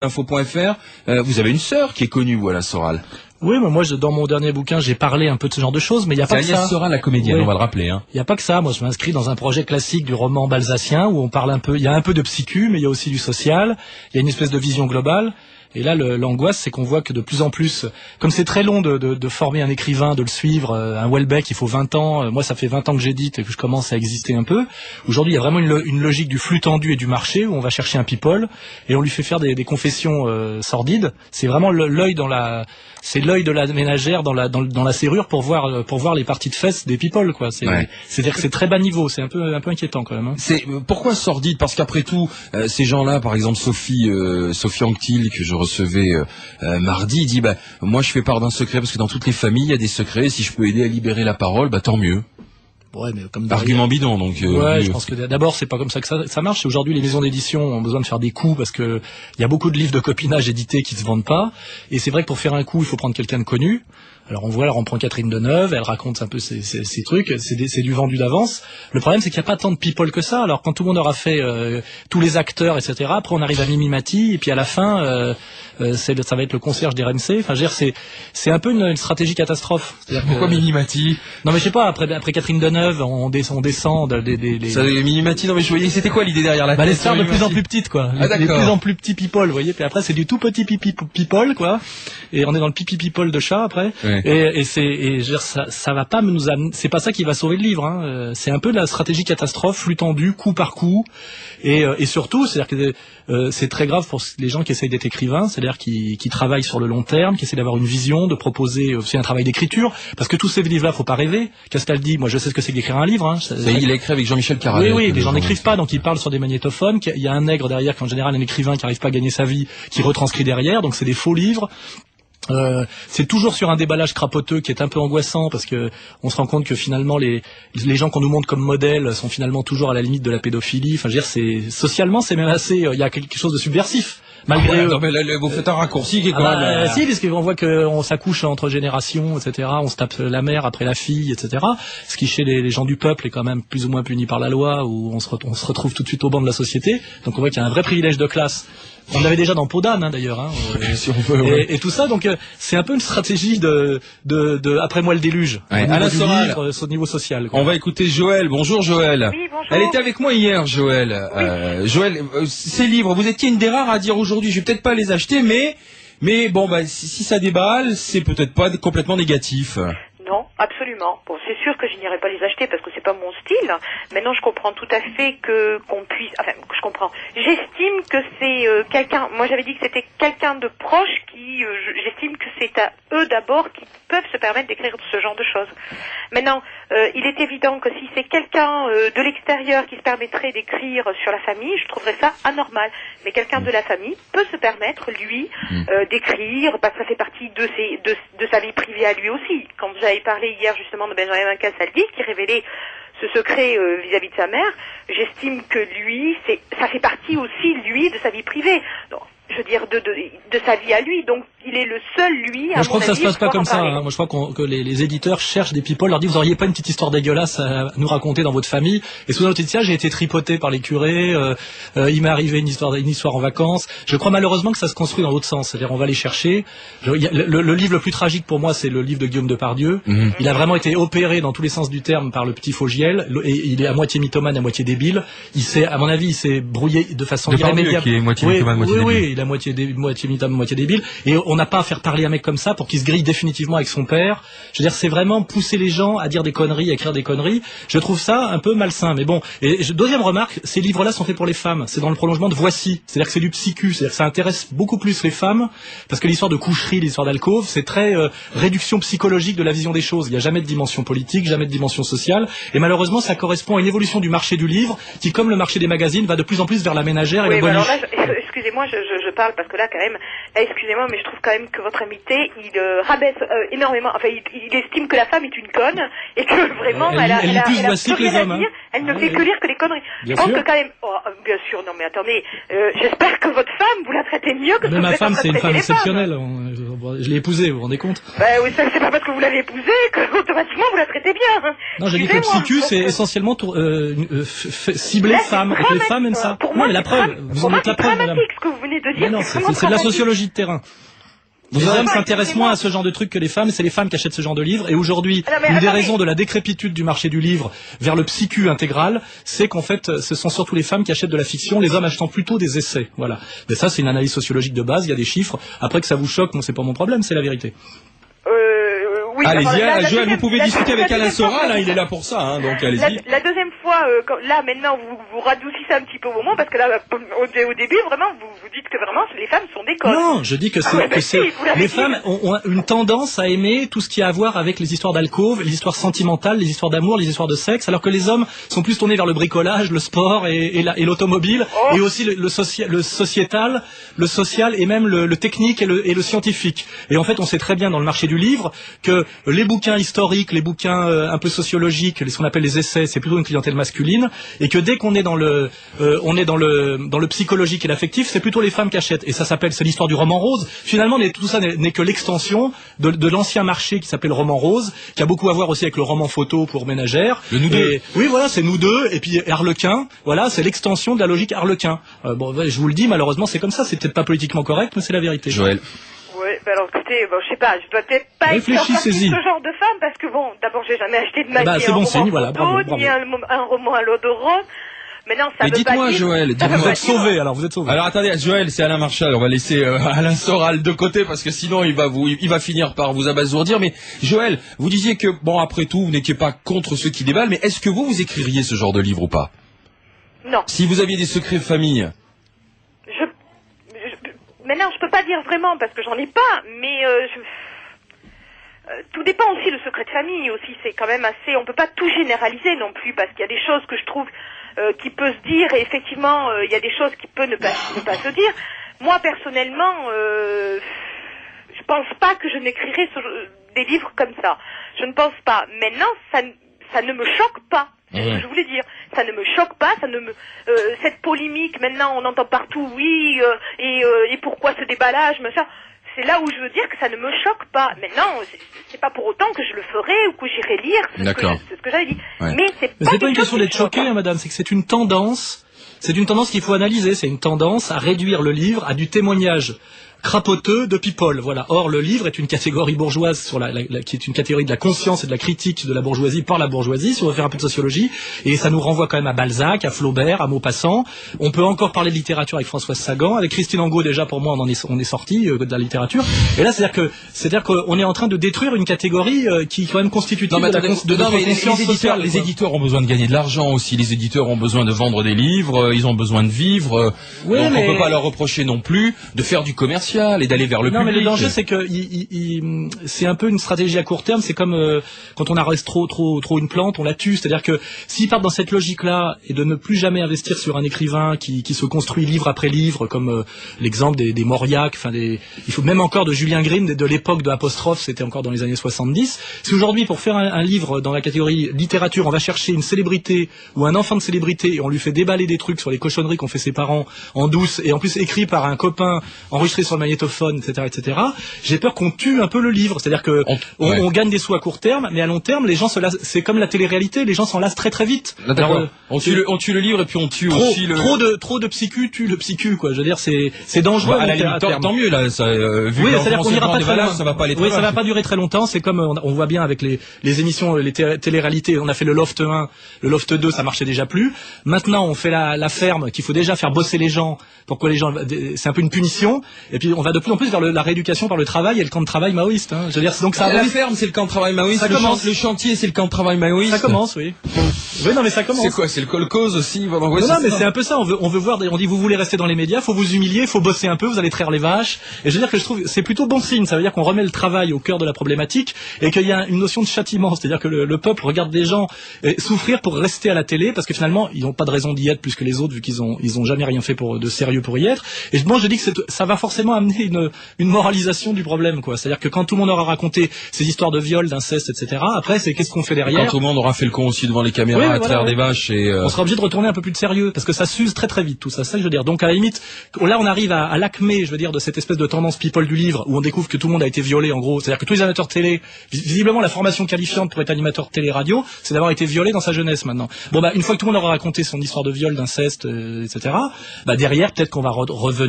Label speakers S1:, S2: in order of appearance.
S1: info.fr. Vous avez une sœur qui est connue, vous, Alain Soral.
S2: Oui, mais moi, dans mon dernier bouquin, j'ai parlé un peu de ce genre de choses, mais il n'y a pas que ça.
S1: Agnès Soral, la comédienne, on va le rappeler. Hein.
S2: Il n'y a pas que ça. Moi, je m'inscris dans un projet classique du roman balsacien où on parle un peu, il y a un peu de psychu, mais il y a aussi du social. Il y a une espèce de vision globale. Et là, l'angoisse, c'est qu'on voit que de plus en plus, comme c'est très long de former un écrivain, de le suivre, un Houellebecq, il faut 20 ans. Moi, ça fait 20 ans que j'édite et que je commence à exister un peu. Aujourd'hui, il y a vraiment une logique du flux tendu et du marché où on va chercher un people et on lui fait faire des confessions sordides. C'est vraiment l'œil c'est l'œil de la ménagère dans la serrure pour voir les parties de fesses des people, quoi. C'est-à-dire que c'est très bas niveau. C'est un peu inquiétant quand même. Hein.
S1: C'est pourquoi sordide? Parce qu'après tout, ces gens-là, par exemple Sophie Anctil, que je recevais mardi, dit moi je fais part d'un secret parce que dans toutes les familles il y a des secrets. Si je peux aider à libérer la parole, tant mieux.
S2: Ouais, mais comme
S1: argument bidon, donc.
S2: Je pense que d'abord c'est pas comme ça que ça marche. Aujourd'hui, les maisons d'édition ont besoin de faire des coups parce que il y a beaucoup de livres de copinage édités qui se vendent pas. Et c'est vrai que pour faire un coup, il faut prendre quelqu'un de connu. Alors on prend Catherine Deneuve, elle raconte un peu ses trucs, c'est du vendu d'avance. Le problème, c'est qu'il n'y a pas tant de people que ça. Alors quand tout le monde aura fait tous les acteurs, etc., après on arrive à Mimi Mati, et puis à la fin, ça va être le concierge d'RMC. Enfin, je veux dire, c'est un peu une stratégie catastrophe.
S1: Pourquoi Mimi Mati?
S2: Non, mais je sais pas. Après Catherine Deneuve, on descend
S1: Mimi Mati. Non, mais je voyais, c'était quoi l'idée derrière la tête?
S2: Les stars de plus en plus petites, quoi. Les plus en plus petits people, vous voyez. Puis après, c'est du tout petit people, quoi. Et on est dans le pipi people de chat après. Ouais. Et je veux dire, ça va pas nous amener. C'est pas ça qui va sauver le livre. Hein. C'est un peu de la stratégie catastrophe, flux tendu, coup par coup. Et surtout, c'est-à-dire que c'est très grave pour les gens qui essayent d'être écrivains, c'est-à-dire qui travaillent sur le long terme, qui essaient d'avoir une vision, de proposer aussi un travail d'écriture. Parce que tous ces livres-là, faut pas rêver. Castaldi, moi je sais ce que c'est d'écrire un livre. Hein.
S1: Il a écrit avec Jean-Michel Caralet.
S2: Oui, les gens n'écrivent pas, donc ils parlent sur des magnétophones. Il y a un nègre derrière, qu'en général un écrivain qui arrive pas à gagner sa vie, qui retranscrit derrière. Donc c'est des faux livres. C'est toujours sur un déballage crapoteux qui est un peu angoissant parce que on se rend compte que finalement les gens qu'on nous montre comme modèles sont finalement toujours à la limite de la pédophilie. Enfin, je veux dire, c'est socialement c'est même assez. Il y a quelque chose de subversif. Malgré
S1: non, mais là, vous faites un raccourci qui est quand même.
S2: Si, parce qu'on voit qu'on s'accouche entre générations, etc. On se tape la mère après la fille, etc. Ce qui chez les gens du peuple est quand même plus ou moins puni par la loi, où on se retrouve tout de suite au banc de la société. Donc on voit qu'il y a un vrai privilège de classe. On l'avait déjà dans Peau d'âne, hein, d'ailleurs. Hein,
S1: si on peut, ouais.
S2: Et tout ça, donc c'est un peu une stratégie de après moi le déluge.
S1: Ouais.
S2: Au niveau social. Quoi.
S1: On va écouter Joël. Bonjour Joël.
S3: Oui, bonjour.
S1: Elle était avec moi hier, Joël. Oui. Joël, ces livres, vous étiez une des rares à dire aujourd'hui, je vais peut-être pas les acheter, mais bon, si ça déballe, c'est peut-être pas complètement négatif.
S3: Non, absolument. Bon, c'est sûr que je n'irai pas les acheter parce que c'est pas mon style. Maintenant, je comprends tout à fait qu'on puisse. Enfin, je comprends. J'estime que c'est quelqu'un. Moi, j'avais dit que c'était quelqu'un de proche qui. J'estime que c'est à eux d'abord qui peuvent se permettre d'écrire ce genre de choses. Maintenant, il est évident que si c'est quelqu'un de l'extérieur qui se permettrait d'écrire sur la famille, je trouverais ça anormal. Mais quelqu'un de la famille peut se permettre, lui, d'écrire, parce que ça fait partie de sa vie privée à lui aussi. Quand vous avez parlé hier justement de Benjamin Castaldi qui révélait ce secret vis-à-vis de sa mère, j'estime que lui, ça fait partie aussi, lui, de sa vie privée. Donc, je veux dire, de sa vie à lui. Donc, il est le seul, lui, à
S2: moi, je crois que ça se passe pas comme ça. Hein. Moi, je crois que les éditeurs cherchent des people, leur disent, vous auriez pas une petite histoire dégueulasse à nous raconter dans votre famille. Et sous notre édition, j'ai été tripoté par les curés, il m'est arrivé une histoire en vacances. Je crois malheureusement que ça se construit dans l'autre sens. C'est-à-dire, on va les chercher. Le livre le plus tragique pour moi, c'est le livre de Guillaume Depardieu. Il a vraiment été opéré dans tous les sens du terme par le petit Fogiel. Et il est à moitié mythomane, à moitié débile. À mon avis, il s'est brouillé de façon irrémédiable.
S1: Qui est moitié mythomane, moitié débile.
S2: Oui, il a moitié mythomane, moitié débile. Et on n'a pas à faire parler un mec comme ça pour qu'il se grille définitivement avec son père. Je veux dire, c'est vraiment pousser les gens à dire des conneries, à écrire des conneries. Je trouve ça un peu malsain. Mais bon. Deuxième remarque, ces livres-là sont faits pour les femmes. C'est dans le prolongement de Voici. C'est-à-dire que c'est du psychu. C'est-à-dire que ça intéresse beaucoup plus les femmes parce que l'histoire de coucherie, l'histoire d'alcôve, c'est très réduction psychologique de la vision des choses. Il n'y a jamais de dimension politique, jamais de dimension sociale. Et malheureusement, ça correspond à une évolution du marché du livre qui, comme le marché des magazines, va de plus en plus vers la ménagère et le bonus.
S3: Excusez-moi, je parle parce que là, quand même, excusez-moi, mais je trouve quand même que votre invité, il rabaisse énormément. Enfin, il estime que la femme est une conne et que vraiment, elle a plus rien à dire. Elle ne fait que lire que des conneries. Je pense que quand même, bien sûr, non mais attendez, j'espère que votre femme, vous la traitez mieux que ce que
S2: ma femme, c'est une femme exceptionnelle. Je l'ai épousée, vous vous rendez compte?
S3: Oui, ça, c'est pas parce que vous l'avez épousée que automatiquement vous la traitez bien.
S2: Non, j'ai dit que le psychu, c'est essentiellement ciblé femmes. Et que les femmes aiment ça. Non, mais la preuve, vous en êtes la preuve, madame.
S3: dramatique ce que vous venez de dire.
S2: Mais non, c'est de la
S3: dramatique.
S2: sociologie de terrain. Les hommes s'intéressent moins à ce genre de trucs que les femmes, c'est les femmes qui achètent ce genre de livres. Et aujourd'hui, une des raisons de la décrépitude du marché du livre vers le psychu intégral, c'est qu'en fait, ce sont surtout les femmes qui achètent de la fiction, les hommes achetant plutôt des essais. Voilà. Mais ça, c'est une analyse sociologique de base, il y a des chiffres. Après que ça vous choque, moi, c'est pas mon problème, c'est la vérité.
S3: Oui,
S1: allez-y, Joël, vous pouvez discuter avec Alain Soral, hein, il est là pour ça, hein, donc allez-y.
S3: La deuxième fois, là maintenant vous radoucissez un petit peu au moment parce que là au début vraiment vous dites que vraiment les femmes sont des connes.
S2: Non, je dis que les femmes ont une tendance à aimer tout ce qui a à voir avec les histoires d'alcôve, les histoires sentimentales, les histoires d'amour, les histoires de sexe, alors que les hommes sont plus tournés vers le bricolage, le sport et l'automobile, et aussi le sociétal, le social et même le technique et le scientifique. Et en fait, on sait très bien dans le marché du livre que les bouquins historiques, les bouquins un peu sociologiques, ce qu'on appelle les essais, c'est plutôt une clientèle masculine, et que dès qu'on est dans le psychologique et l'affectif, c'est plutôt les femmes qui achètent. Et ça c'est l'histoire du roman rose. Finalement, tout ça n'est que l'extension de l'ancien marché qui s'appelle le roman rose, qui a beaucoup à voir aussi avec le roman photo pour ménagères.
S1: Le nous deux.
S2: Oui, voilà, c'est nous deux, et puis Harlequin, voilà, c'est l'extension de la logique Harlequin. Bon, je vous le dis, malheureusement, c'est comme ça, c'est peut-être pas politiquement correct, mais c'est la vérité.
S1: Joël.
S3: Oui, alors écoutez, je sais pas, je dois peut-être pas être ce genre de femme parce que bon, d'abord j'ai jamais acheté de maquillage,
S2: c'est bon signe, voilà, bravo.
S3: ni un roman à l'eau de rose. Mais non, ça
S1: mais dites-moi, Joël,
S2: vous êtes sauvé, alors vous êtes sauvé.
S1: Alors attendez, Joël, c'est Alain Marchal, on va laisser Alain Soral de côté parce que sinon il va finir par vous abasourdir. Mais Joël, vous disiez que bon, après tout, vous n'étiez pas contre ceux qui déballent, mais est-ce que vous écririez ce genre de livre ou pas?
S3: Non.
S1: Si vous aviez des secrets de famille.
S3: Mais non, je peux pas dire vraiment parce que j'en ai pas, mais tout dépend aussi le secret de famille aussi, c'est quand même assez, on peut pas tout généraliser non plus parce qu'il y a des choses que je trouve qui peut se dire et effectivement il y a des choses qui peuvent ne pas se dire. Moi personnellement, je pense pas que je n'écrirais des livres comme ça. Je ne pense pas. Maintenant, ça ne me choque pas. C'est ce que je voulais dire. Ça ne me choque pas, cette polémique, maintenant on entend partout, oui, et pourquoi ce déballage, machin. C'est là où je veux dire que ça ne me choque pas. Maintenant, c'est pas pour autant que je le ferai ou que j'irai lire. C'est ce que j'avais dit. Ouais. Mais c'est
S2: pas une question d'être choqué, hein, madame, c'est que c'est une tendance. C'est une tendance qu'il faut analyser. C'est une tendance à réduire le livre à du témoignage crapoteux de people, voilà. Or, le livre est une catégorie bourgeoise qui est une catégorie de la conscience et de la critique de la bourgeoisie par la bourgeoisie, si on veut faire un peu de sociologie, et ça nous renvoie quand même à Balzac, à Flaubert, à Maupassant. On peut encore parler de littérature avec Françoise Sagan, avec Christine Angot déjà, pour moi, on est sorti de la littérature. Et là, c'est-à-dire qu'on est en train de détruire une catégorie qui est quand même constitutive de notre conscience sociale.
S1: Les éditeurs ont besoin de gagner de l'argent aussi. Les éditeurs ont besoin de vendre des livres, ils ont besoin de vivre. Oui, donc on peut pas leur reprocher non plus de faire du commercial et d'aller vers le public.
S2: Non, mais le danger, c'est que c'est un peu une stratégie à court terme. C'est comme quand on arrête trop une plante, on la tue. C'est-à-dire que s'ils partent dans cette logique-là et de ne plus jamais investir sur un écrivain qui se construit livre après livre, comme l'exemple des Mauriac, il faut même encore de Julien Green, de l'époque de Apostrophe, c'était encore dans les années 70. Si aujourd'hui, pour faire un livre dans la catégorie littérature, on va chercher une célébrité ou un enfant de célébrité et on lui fait déballer des trucs sur les cochonneries qu'ont fait ses parents en douce et en plus écrit par un copain, enregistré sur le magnétophone, etc., j'ai peur qu'on tue un peu le livre. C'est-à-dire que on gagne des sous à court terme, mais à long terme, les gens se lassent. C'est comme la télé-réalité, les gens s'en lassent très très vite.
S1: Là, alors, on tue le livre et puis on tue aussi
S2: trop de psychu tue le psychu, quoi. Je veux dire, c'est dangereux.
S1: À la limite, tant mieux là. Vu
S2: c'est-à-dire qu'on ira pas très loin.
S1: Ça va pas aller très loin.
S2: Ça va pas durer très longtemps. C'est comme on voit bien avec les émissions, les télé-réalités. On a fait le Loft 1, le Loft 2, ça marchait déjà plus. Maintenant, on fait la ferme, qu'il faut déjà faire bosser les gens pour que les gens. C'est un peu une punition. Et puis on va de plus en plus vers la rééducation par le travail et le camp de travail maoïste. Hein. Je veux dire, donc ça.
S1: La ferme, c'est le camp de travail maoïste. Le chantier, c'est le camp de travail maoïste.
S2: Ça commence, oui. Oui, non, mais ça commence.
S1: C'est quoi? C'est le kolkhoz aussi.
S2: Non, mais c'est un peu ça. On veut voir. On dit vous voulez rester dans les médias, faut vous humilier, faut bosser un peu, vous allez traire les vaches. Et je veux dire que je trouve c'est plutôt bon signe. Ça veut dire qu'on remet le travail au cœur de la problématique et qu'il y a une notion de châtiment. C'est-à-dire que le peuple regarde des gens souffrir pour rester à la télé parce que finalement ils n'ont pas de raison d'y être plus que les autres vu qu'ils ont jamais rien fait de sérieux pour y être. Et moi je dis que ça va forcément amener une moralisation du problème, quoi. C'est-à-dire que quand tout le monde aura raconté ces histoires de viol, d'inceste, etc. Après, c'est qu'est-ce qu'on fait derrière?
S1: Quand tout le monde aura fait le con aussi devant les caméras, à traire des vaches et
S2: on sera obligé de retourner un peu plus de sérieux parce que ça s'use très très vite tout ça. C'est ça que je veux dire. Donc à la limite, là on arrive à l'acmé, je veux dire, de cette espèce de tendance people du livre où on découvre que tout le monde a été violé en gros. C'est-à-dire que tous les animateurs télé, visiblement la formation qualifiante pour être animateur télé-radio, c'est d'avoir été violé dans sa jeunesse maintenant. Bon une fois que tout le monde aura raconté son histoire de viol, d'inceste, etc. Derrière peut-être qu'on va revenir